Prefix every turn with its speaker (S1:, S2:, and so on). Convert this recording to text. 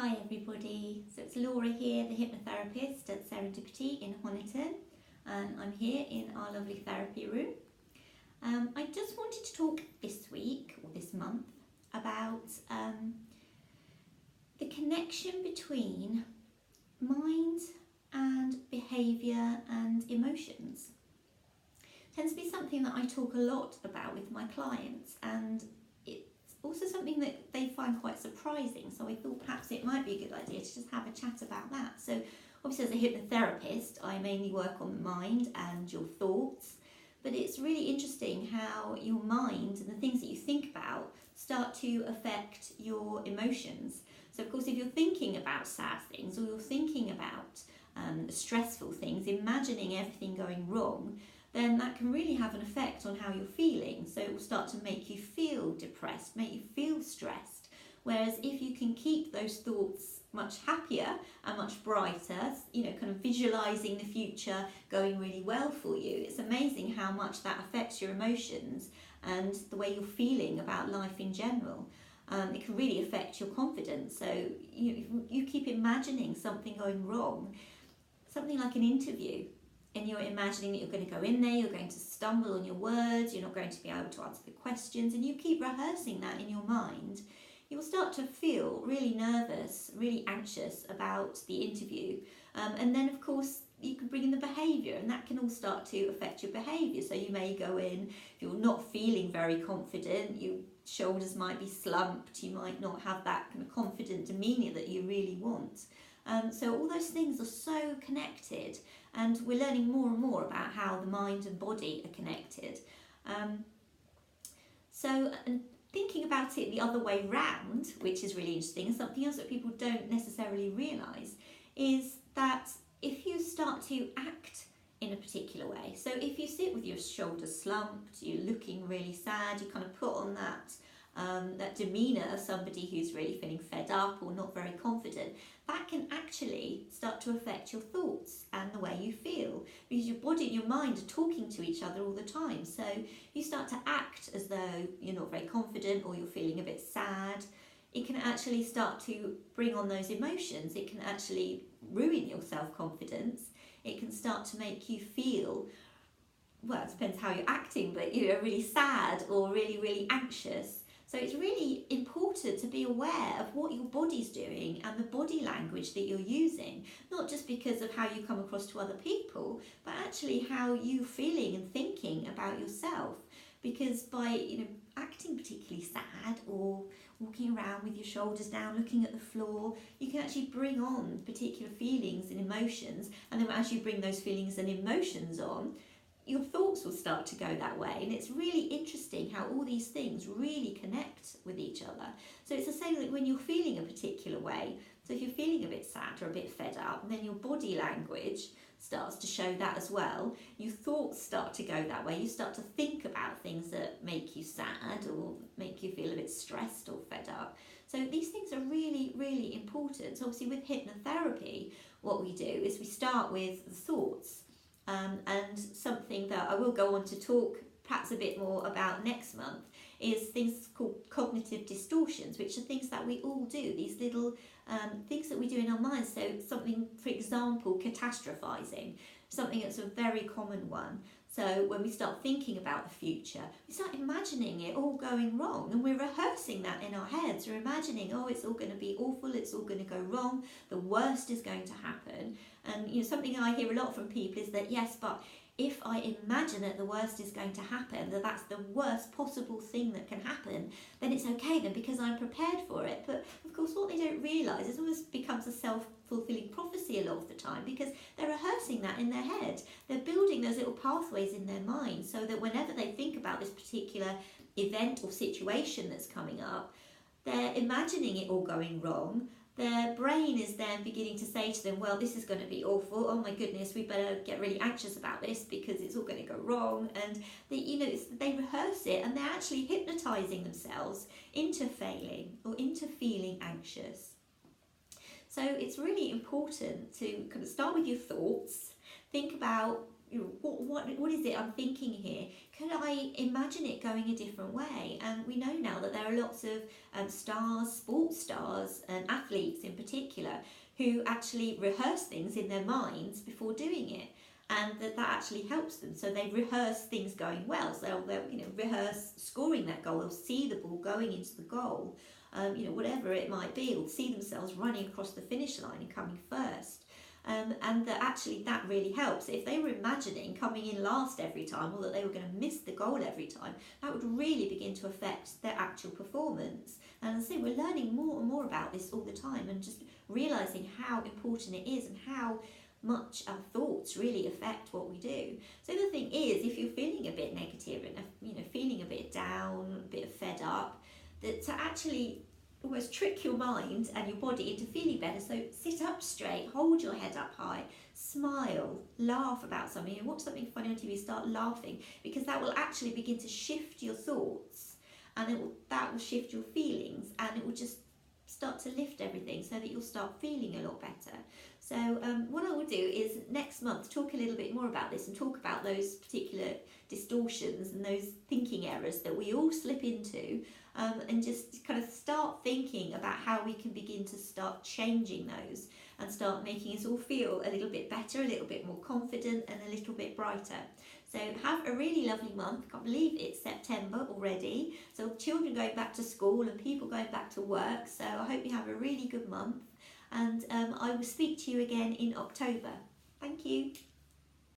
S1: Hi everybody, so it's Laura here, the hypnotherapist at Serendipity in Honiton, and I'm here in our lovely therapy room. I just wanted to talk this week or this month about the connection between mind and behaviour and emotions. It tends to be something that I talk a lot about with my clients, and also something that they find quite surprising, so I thought perhaps it might be a good idea to just have a chat about that. So obviously as a hypnotherapist I mainly work on the mind and your thoughts, but it's really interesting how your mind and the things that you think about start to affect your emotions. So of course if you're thinking about sad things or you're thinking about stressful things, imagining everything going wrong, then that can really have an effect on how you're feeling. So it will start to make you feel depressed, make you feel stressed. Whereas if you can keep those thoughts much happier and much brighter, kind of visualising the future going really well for you, it's amazing how much that affects your emotions and the way you're feeling about life in general. It can really affect your confidence. So you keep imagining something going wrong, something like an interview, and you're imagining that you're going to go in there, you're going to stumble on your words, you're not going to be able to answer the questions, and you keep rehearsing that in your mind, you will start to feel really nervous, really anxious about the interview. And then of course you can bring in the behaviour, and that can all start to affect your behaviour. So you may go in, if you're not feeling very confident, your shoulders might be slumped, you might not have that kind of confident demeanour that you really want. So all those things are so connected, and we're learning more and more about how the mind and body are connected. And thinking about it the other way round, which is really interesting, and something else that people don't necessarily realise, is that if you start to act in a particular way, so if you sit with your shoulders slumped, you're looking really sad, you kind of put on that demeanour of somebody who's really feeling fed up or not very confident, that can actually start to affect your thoughts and the way you feel, because your body and your mind are talking to each other all the time. So you start to act as though you're not very confident or you're feeling a bit sad. It can actually start to bring on those emotions. It can actually ruin your self-confidence. It can start to make you feel, well, it depends how you're acting, but you're really sad or really, really anxious. So it's really important to be aware of what your body's doing and the body language that you're using, not just because of how you come across to other people, but actually how you're feeling and thinking about yourself. Because by acting particularly sad or walking around with your shoulders down, looking at the floor, you can actually bring on particular feelings and emotions, and then as you bring those feelings and emotions on, your thoughts will start to go that way. And it's really interesting how all these things really connect with each other. So it's the same that when you're feeling a particular way, so if you're feeling a bit sad or a bit fed up, then your body language starts to show that as well. Your thoughts start to go that way. You start to think about things that make you sad or make you feel a bit stressed or fed up. So these things are really, really important. So obviously with hypnotherapy, what we do is we start with the thoughts. And something that I will go on to talk perhaps a bit more about next month is things called cognitive distortions, which are things that we all do, these little things that we do in our minds. So something, for example, catastrophizing, something that's a very common one. So when we start thinking about the future, we start imagining it all going wrong, and we're rehearsing that in our heads. We're imagining, oh, it's all going to be awful, it's all going to go wrong, the worst is going to happen. And something I hear a lot from people is that, yes, but if I imagine that the worst is going to happen, that that's the worst possible thing that can happen, then it's okay then because I'm prepared for it. But of course what they don't realise is it almost becomes a self-fulfilling prophecy a lot of the time, because they're rehearsing that in their head. They're building those little pathways in their mind so that whenever they think about this particular event or situation that's coming up, they're imagining it all going wrong. Their brain is then beginning to say to them, well, this is going to be awful, oh my goodness, we better get really anxious about this because it's all going to go wrong. And they rehearse it, and they're actually hypnotising themselves into failing or into feeling anxious. So it's really important to kind of start with your thoughts, think about what is it I'm thinking here? Could I imagine it going a different way? And we know now that there are lots of stars, sports stars, and athletes in particular, who actually rehearse things in their minds before doing it, and that actually helps them. So they rehearse things going well. So they'll rehearse scoring that goal. They'll see the ball going into the goal, whatever it might be. They'll see themselves running across the finish line and coming first. And that actually that really helps. If they were imagining coming in last every time, or that they were going to miss the goal every time, that would really begin to affect their actual performance. And as I say, we're learning more and more about this all the time, and just realising how important it is and how much our thoughts really affect what we do. So the thing is, if you're feeling a bit negative and feeling a bit down, a bit fed up, that to actually almost trick your mind and your body into feeling better. So sit up straight, hold your head up high, smile, laugh about something, and watch something funny on TV, start laughing, because that will actually begin to shift your thoughts, and that will shift your feelings, and it will just start to lift everything so that you'll start feeling a lot better. So what I will do is next month talk a little bit more about this and talk about those particular distortions and those thinking errors that we all slip into, and just kind of start thinking about how we can begin to start changing those and start making us all feel a little bit better, a little bit more confident, and a little bit brighter. So have a really lovely month. I can't believe it's September already. So children going back to school and people going back to work. So I hope you have a really good month, and I will speak to you again in October. Thank you.